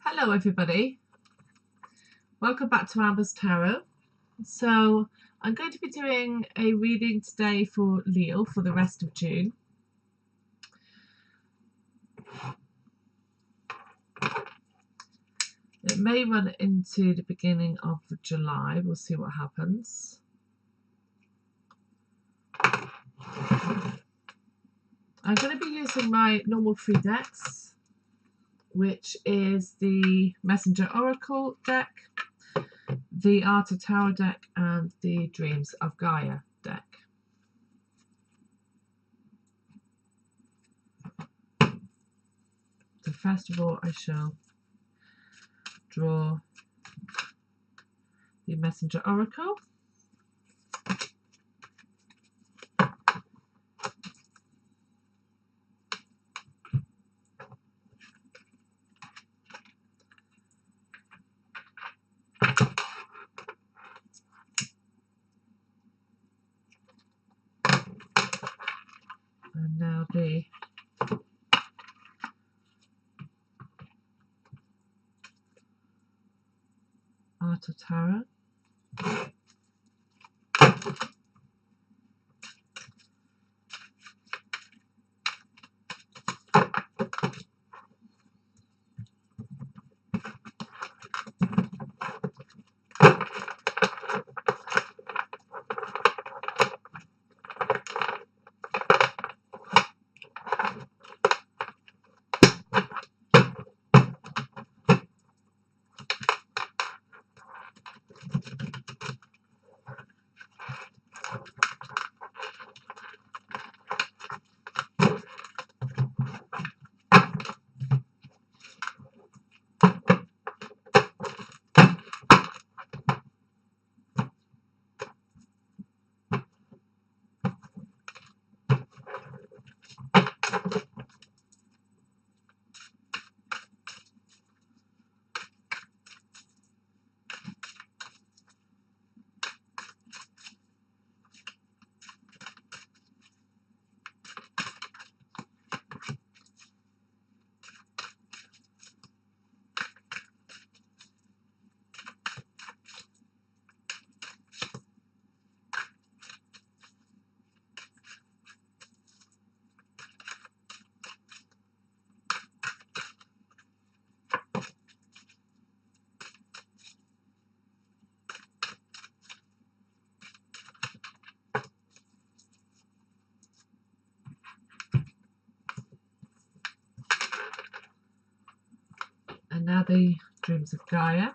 Hello everybody, welcome back to Amber's Tarot. So I'm going to be doing a reading today for Leo for the rest of June. It may run into the beginning of July, we'll see what happens. I'm going to be using my normal 3 decks, which is the Messenger Oracle deck, the Art of Tarot deck, and the Dreams of Gaia deck. So first of all, I shall draw the Messenger Oracle. And now the Art of Tarot. And now the Dreams of Gaia.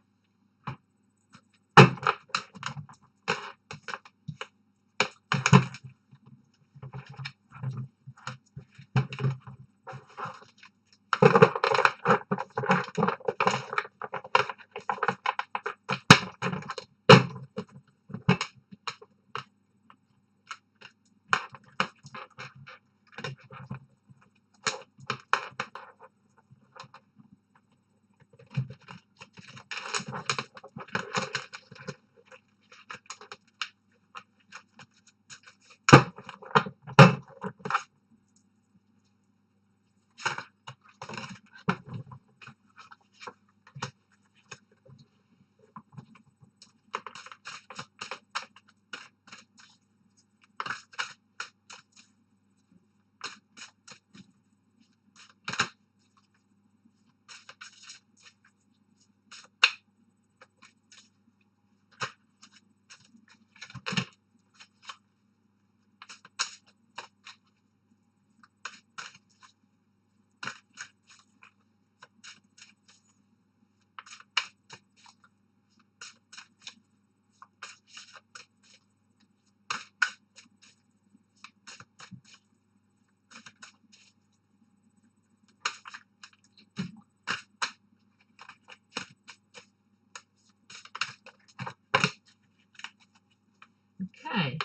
Okay,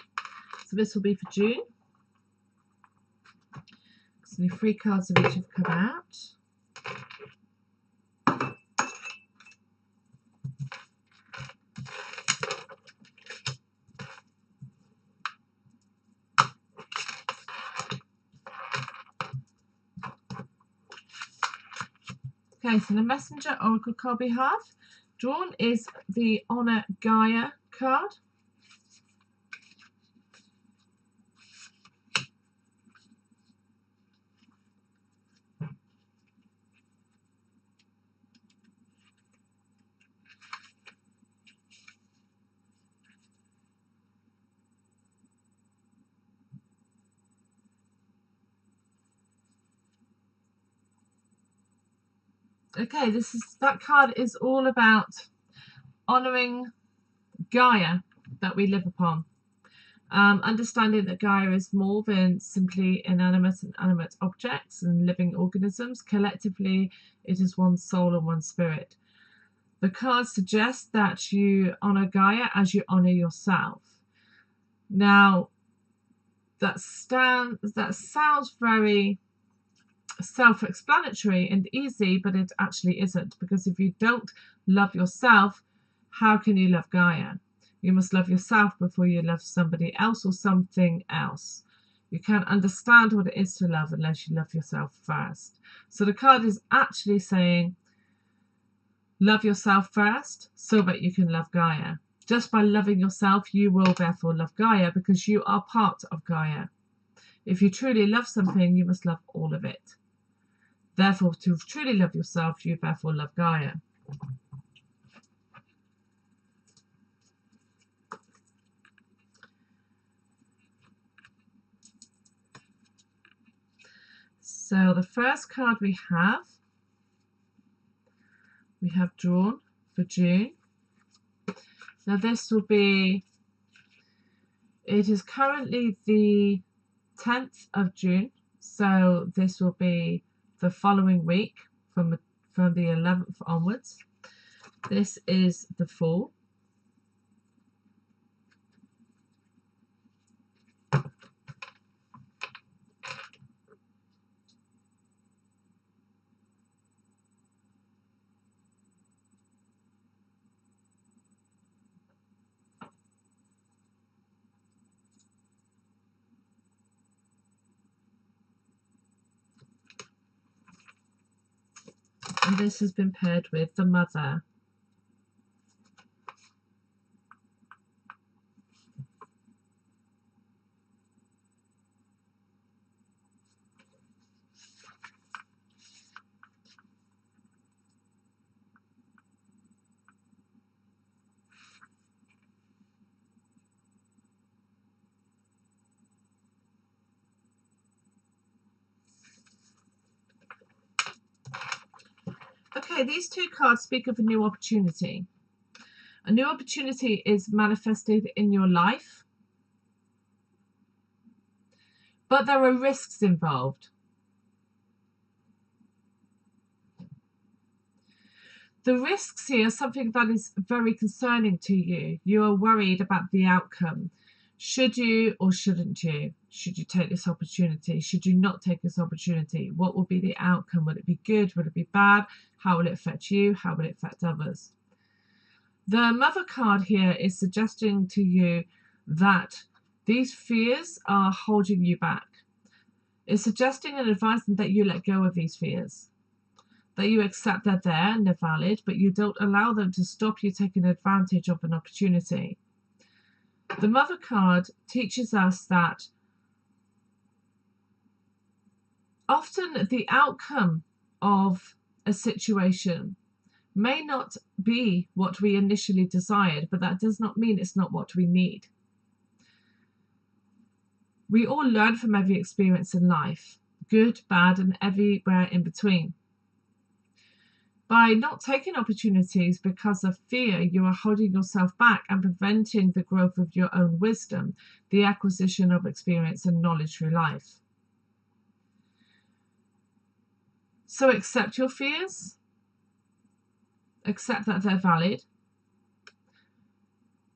so this will be for June. So only 3 cards of each have come out. Okay, so the Messenger Oracle card we have drawn is the Honor Gaia card. Okay, that card is all about honouring Gaia that we live upon. Understanding that Gaia is more than simply inanimate and animate objects and living organisms. Collectively, it is one soul and one spirit. The cards suggest that you honour Gaia as you honour yourself. Now, that sounds very self-explanatory and easy, but it actually isn't, because if you don't love yourself, how can you love Gaia? You must love yourself before you love somebody else or something else. You can't understand what it is to love unless you love yourself first. So the card is actually saying, love yourself first so that you can love Gaia. Just by loving yourself, you will therefore love Gaia, because you are part of Gaia. If you truly love something, you must love all of it. Therefore, to truly love yourself, you therefore love Gaia. So the first card we have drawn for June. Now this will be, it is currently the 10th of June, so this will be the following week from the 11th onwards. This is the Fool. And this has been paired with the Mother. Okay, these two cards speak of a new opportunity. A new opportunity is manifested in your life, but there are risks involved. The risks here are something that is very concerning to you. You are worried about the outcome. Should you or shouldn't you? Should you take this opportunity? Should you not take this opportunity? What will be the outcome? Will it be good? Will it be bad? How will it affect you? How will it affect others? The Mother card here is suggesting to you that these fears are holding you back. It's suggesting and advising that you let go of these fears, that you accept they're there and they're valid, but you don't allow them to stop you taking advantage of an opportunity. The Mother card teaches us that often the outcome of a situation may not be what we initially desired, but that does not mean it's not what we need. We all learn from every experience in life, good, bad, and everywhere in between. By not taking opportunities because of fear, you are holding yourself back and preventing the growth of your own wisdom, the acquisition of experience and knowledge through life. So accept your fears, accept that they're valid.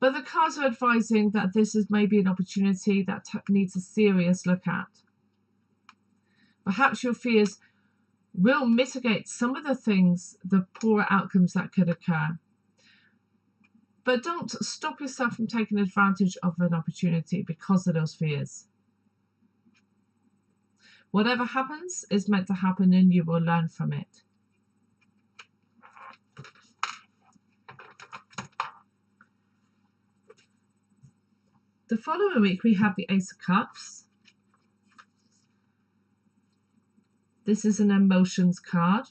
But the cards are advising that this is maybe an opportunity that needs a serious look at. Perhaps your fears will mitigate some of the things, the poorer outcomes that could occur. But don't stop yourself from taking advantage of an opportunity because of those fears. Whatever happens is meant to happen and you will learn from it. The following week we have the Ace of Cups. This is an emotions card.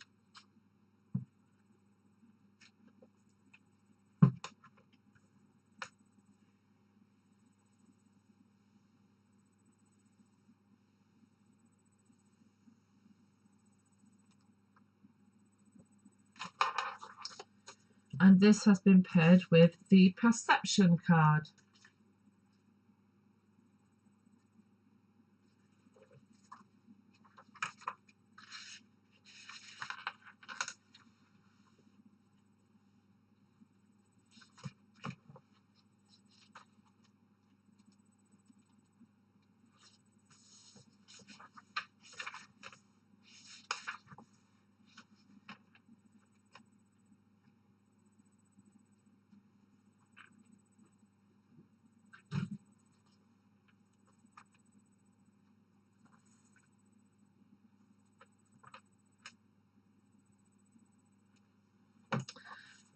And this has been paired with the Perception card.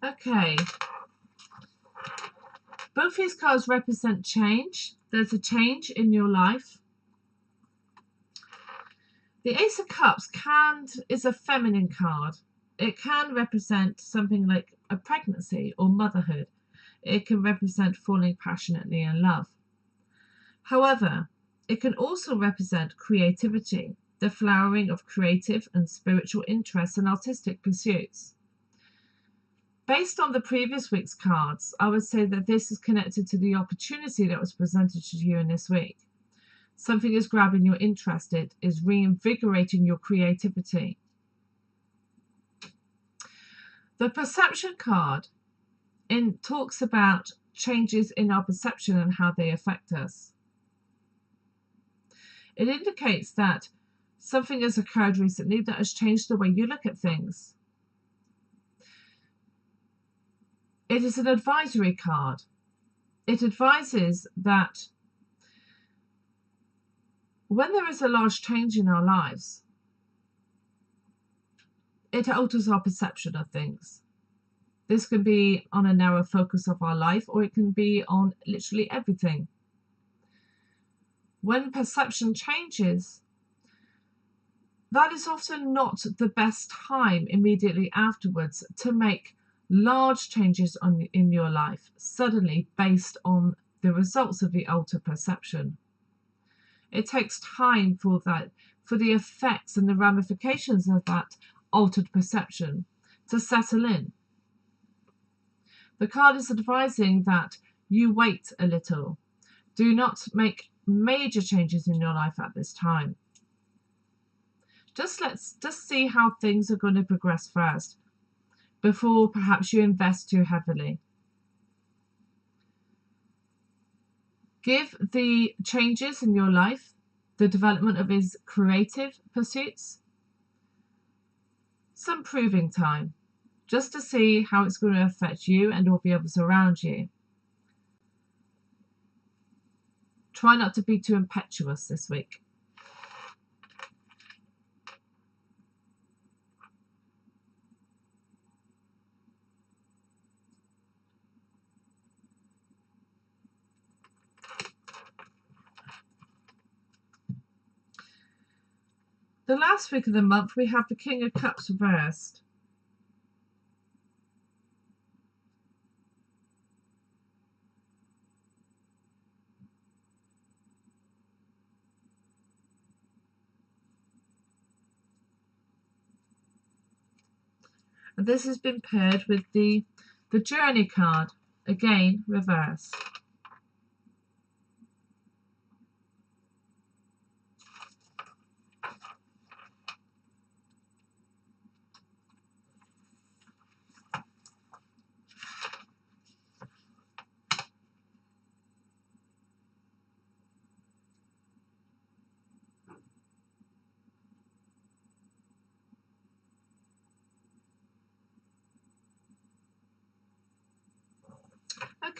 Okay. Both these cards represent change. There's a change in your life. The Ace of Cups is a feminine card. It can represent something like a pregnancy or motherhood. It can represent falling passionately in love. However, it can also represent creativity, the flowering of creative and spiritual interests and artistic pursuits. Based on the previous week's cards, I would say that this is connected to the opportunity that was presented to you in this week. Something is grabbing your interest. It is reinvigorating your creativity. The Perception card talks about changes in our perception and how they affect us. It indicates that something has occurred recently that has changed the way you look at things. It is an advisory card. It advises that when there is a large change in our lives, it alters our perception of things. This can be on a narrow focus of our life, or it can be on literally everything. When perception changes, that is often not the best time immediately afterwards to make large changes in your life suddenly based on the results of the altered perception. It takes time for the effects and the ramifications of that altered perception to settle in. The card is advising that you wait a little. Do not make major changes in your life at this time. Let's see how things are going to progress first before perhaps you invest too heavily. Give the changes in your life, the development of his creative pursuits, some proving time, just to see how it's going to affect you and all the others around you. Try not to be too impetuous this week. The last week of the month, we have the King of Cups reversed. And this has been paired with the Journey card, again reversed.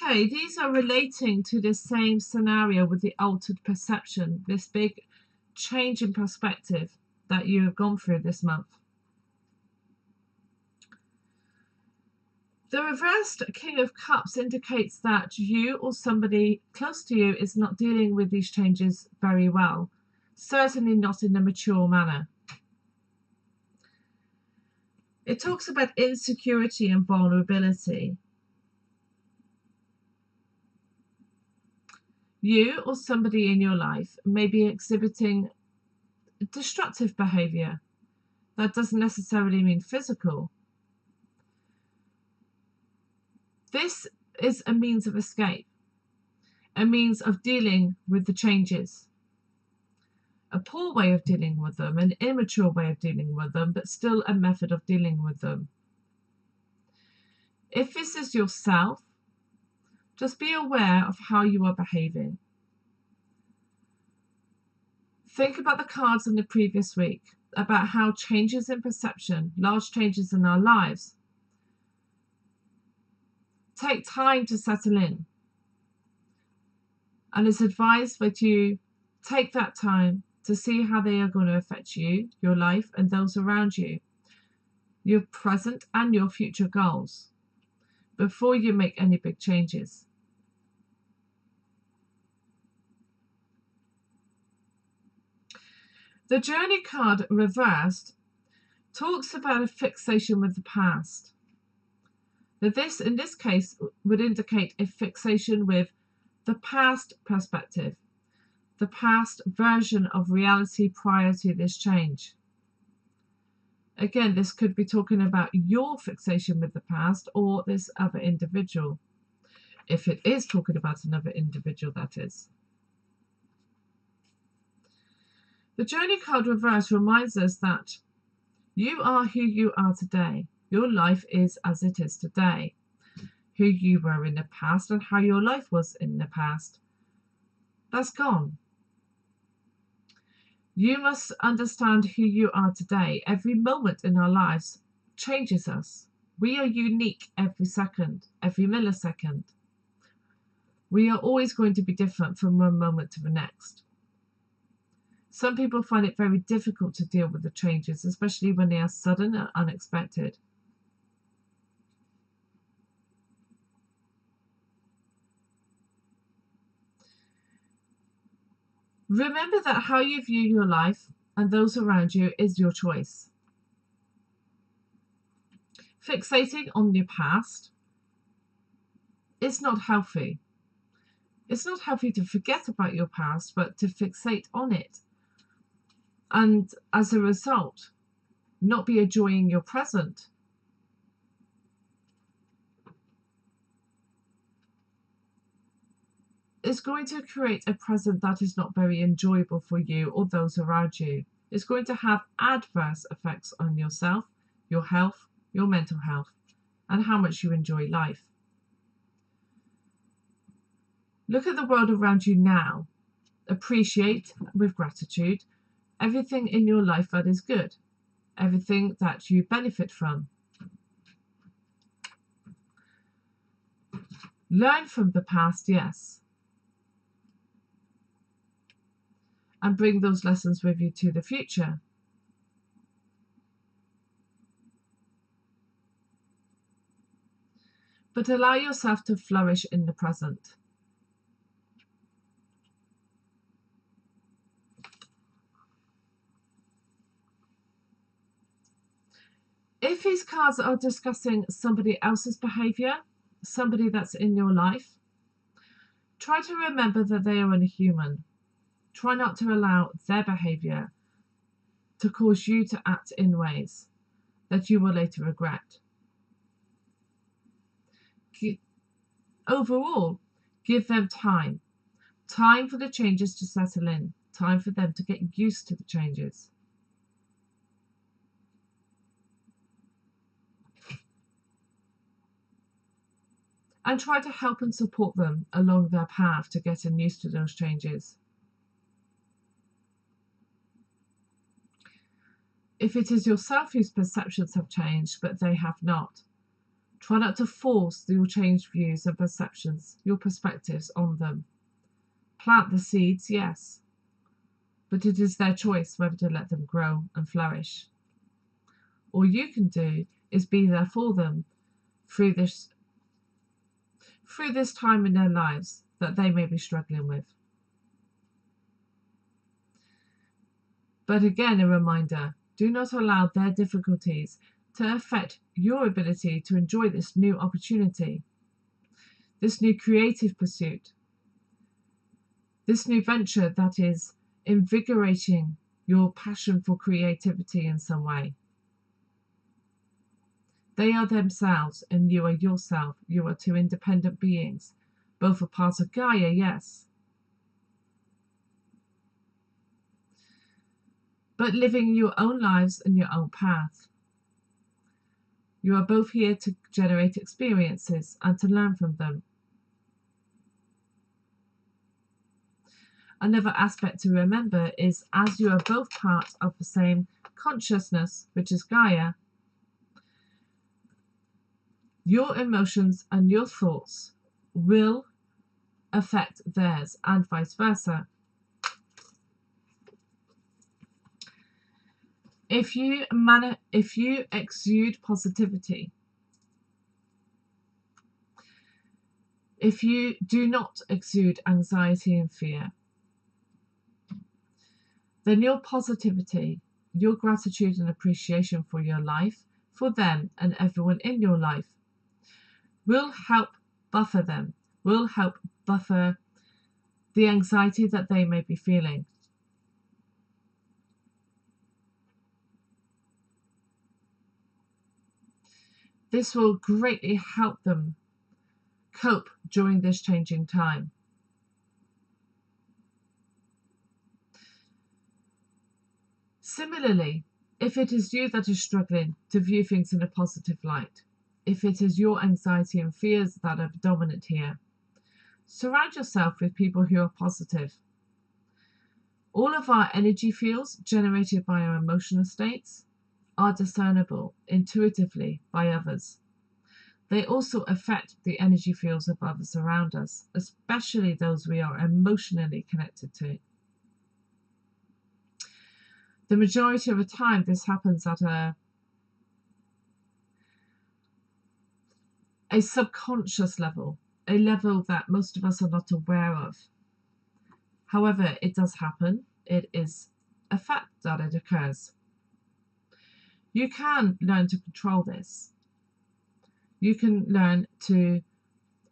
Okay, these are relating to the same scenario with the altered perception, this big change in perspective that you have gone through this month. The reversed King of Cups indicates that you or somebody close to you is not dealing with these changes very well, certainly not in a mature manner. It talks about insecurity and vulnerability. You or somebody in your life may be exhibiting destructive behavior. That doesn't necessarily mean physical. This is a means of escape, a means of dealing with the changes. A poor way of dealing with them, an immature way of dealing with them, but still a method of dealing with them. If this is yourself, just be aware of how you are behaving. Think about the cards in the previous week, about how changes in perception, large changes in our lives, take time to settle in. And it's advised that you take that time to see how they are going to affect you, your life, and those around you, your present and your future goals, before you make any big changes. The Journey card reversed talks about a fixation with the past. That this, in this case, would indicate a fixation with the past perspective, the past version of reality prior to this change. Again, this could be talking about your fixation with the past or this other individual. If it is talking about another individual, that is. The Journey card reverse reminds us that you are who you are today. Your life is as it is today. Who you were in the past and how your life was in the past, that's gone. You must understand who you are today. Every moment in our lives changes us. We are unique every second, every millisecond. We are always going to be different from one moment to the next. Some people find it very difficult to deal with the changes, especially when they are sudden and unexpected. Remember that how you view your life and those around you is your choice. Fixating on your past is not healthy. It's not healthy to forget about your past, but to fixate on it. And as a result, not be enjoying your present. It's going to create a present that is not very enjoyable for you or those around you. It's going to have adverse effects on yourself, your health, your mental health, and how much you enjoy life. Look at the world around you now. Appreciate with gratitude everything in your life that is good, everything that you benefit from. Learn from the past, yes, and bring those lessons with you to the future. But allow yourself to flourish in the present. If these cards are discussing somebody else's behavior, somebody that's in your life, try to remember that they are a human. Try not to allow their behavior to cause you to act in ways that you will later regret. Overall, give them time. Time for the changes to settle in. Time for them to get used to the changes. And try to help and support them along their path to getting used to those changes. If it is yourself whose perceptions have changed, but they have not, try not to force your changed views and perceptions, your perspectives on them. Plant the seeds, yes, but it is their choice whether to let them grow and flourish. All you can do is be there for them through this time in their lives that they may be struggling with. But again, a reminder, do not allow their difficulties to affect your ability to enjoy this new opportunity, this new creative pursuit, this new venture that is invigorating your passion for creativity in some way. They are themselves and you are yourself. You are two independent beings. Both are part of Gaia, yes. But living your own lives and your own path. You are both here to generate experiences and to learn from them. Another aspect to remember is, as you are both part of the same consciousness, which is Gaia, your emotions and your thoughts will affect theirs and vice versa. If you exude positivity, if you do not exude anxiety and fear, then your positivity, your gratitude and appreciation for your life, for them and everyone in your life, will help buffer them, will help buffer the anxiety that they may be feeling. This will greatly help them cope during this changing time. Similarly, if it is you that is struggling to view things in a positive light, if it is your anxiety and fears that are dominant here, surround yourself with people who are positive. All of our energy fields generated by our emotional states are discernible intuitively by others. They also affect the energy fields of others around us, especially those we are emotionally connected to. The majority of the time, this happens at a subconscious level, a level that most of us are not aware of. However, it does happen. It is a fact that it occurs. You can learn to control this. You can learn to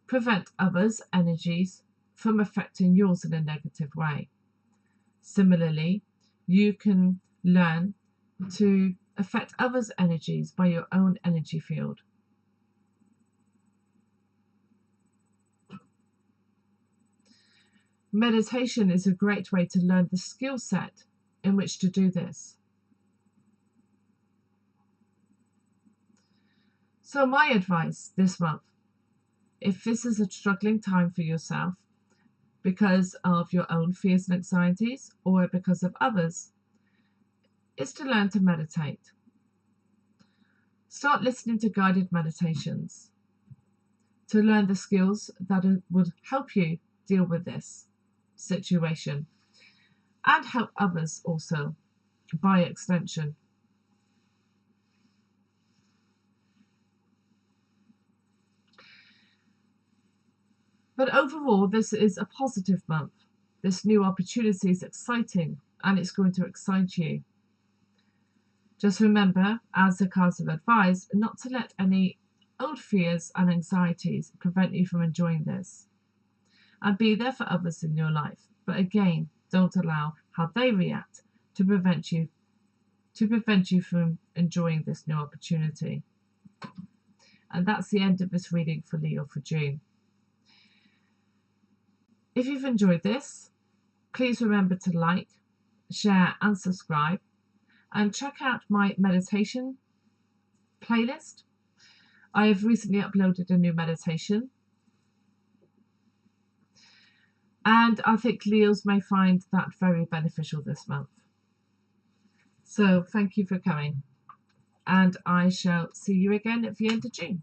prevent others' energies from affecting yours in a negative way. Similarly, you can learn to affect others' energies by your own energy field. Meditation is a great way to learn the skill set in which to do this. So my advice this month, if this is a struggling time for yourself because of your own fears and anxieties or because of others, is to learn to meditate. Start listening to guided meditations to learn the skills that would help you deal with this situation and help others also by extension. But overall, this is a positive month. This new opportunity is exciting and it's going to excite you. Just remember, as the cards have advised, not to let any old fears and anxieties prevent you from enjoying this. And be there for others in your life. But again, don't allow how they react to prevent you from enjoying this new opportunity. And that's the end of this reading for Leo for June. If you've enjoyed this, please remember to like, share and subscribe, and check out my meditation playlist. I have recently uploaded a new meditation, and I think Leos may find that very beneficial this month. So thank you for coming, and I shall see you again at the end of June.